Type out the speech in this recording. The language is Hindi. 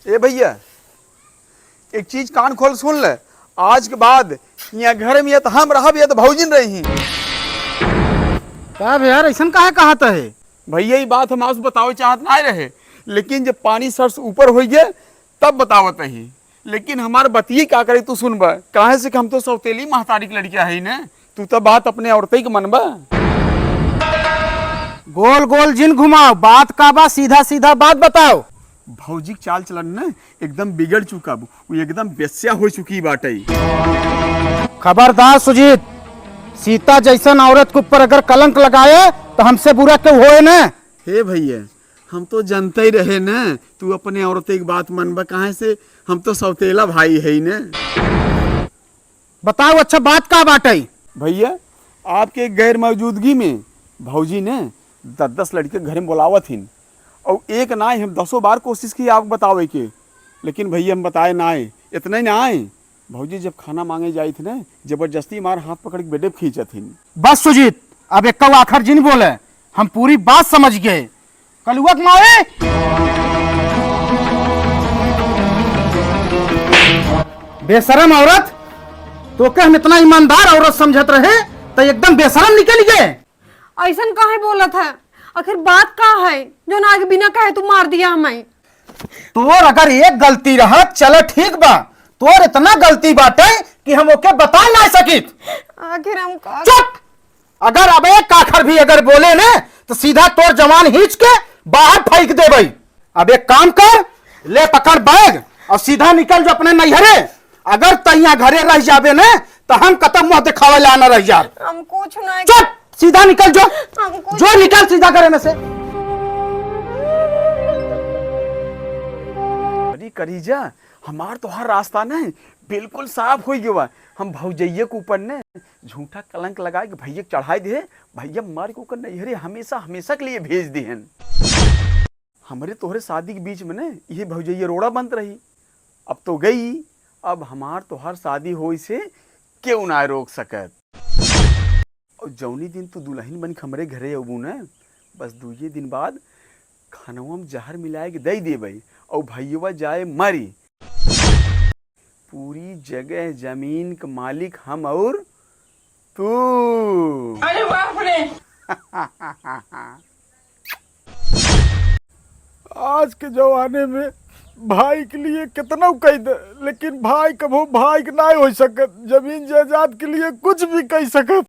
ए भैया, एक चीज कान खोल सुन ले। आज के बाद यहाँ घर में या तो हम रहब या तो भौजिन रही। का यार ऐसा काहे कहत है? भैया ये बात हम आपसे बतावे चाहत ना रहे, लेकिन जब पानी सर से ऊपर हो गया तब बतावत नहीं। लेकिन हमारे बतिये का करे तू सुनबा, काहे से कि हम तो सौतेली महतारी की लड़किया है ना। तू तो बात अपने औरते के मनबा। गोल गोल जिन घुमाओ, बात का बा, सीधा सीधा बात बताओ। भौजी के चाल चलन न एकदम बिगड़ चुका, वो एकदम बेस्या हो चुकी बाटे। खबरदार सुजीत, सीता जैसन औरत के ऊपर अगर कलंक लगाए तो हमसे बुरा क्यों होए न? हे भैया, हम तो जानते ही रहे न तू अपने औरते की बात मनबा, काहे से हम तो सौतेला भाई है न। बताओ अच्छा बात का बाटे? भैया, आपके गैर मौजूदगी में भौजी ने 10-10 लड़के घर में बुलावत हिन, और एक ना हम 10 बार कोशिश की आपको बतावे के, लेकिन भैया हम बताए ना आए। इतना ही ना आए, भौजी जब खाना मांगे जाई थी ना, जबरदस्ती मार हाथ पकड़ के बेटे खींचत हिन। बस सुजीत, अब एक आखिर जिन बोले, हम पूरी बात समझ गए। कलुआ के माए बेशरम औरत, तो क्या हम इतना ईमानदार औरत समझत रहे तो एकदम बेशरम निकल गए। ऐसा काहे बोलत है? आखिर बात का है जो ना आगे बिना कहे तू मार दिया हमें? तोर अगर एक गलती रहा चलो ठीक बा, तोर इतना गलती बाटे कि हम ओके बता ना सकित। आखिर हम का चुप! अगर अब एक काखर भी अगर बोले ना तो सीधा तोर जवान खींच के बाहर फेंक दे भाई। अब एक काम कर, ले पकड़ बैग और सीधा निकल जो अपने नैहरे। अगर तैया घरे रह जाबे ना तो हम कतम मुंह दिखावे ला ना रह जा। हम कुछ नहीं। चुप! सीधा निकल जो, जो निकल सीधा घरे में से। अरे करीजा, हमार तो हर रास्ता न बिल्कुल साफ हो गया। हम भौजैया के ऊपर न झूठा कलंक लगा के भैया चढ़ाई दे, भैया मार को नैहरे हमेशा हमेशा के लिए भेज दिहन। हमारे तोहरे शादी के बीच में न ये भौजैया रोड़ा बंद रही, अब तो गई। अब हमार तोहर शादी हो से क्यों ना रोक सकत। और जौनी दिन तू दुल्हन बन के हमरे घरे अबू न, बस 2 दिन बाद खानवा में जहर मिलाए के दे देबै, और भैया जाए मरी। पूरी जगह जमीन के मालिक हम और तू। अरे बाप रे! आज के जमाने में भाई के लिए कितना कह दे, लेकिन भाई कभो भाई के ना हो सकत। जमीन जायदाद के लिए कुछ भी कह सकत।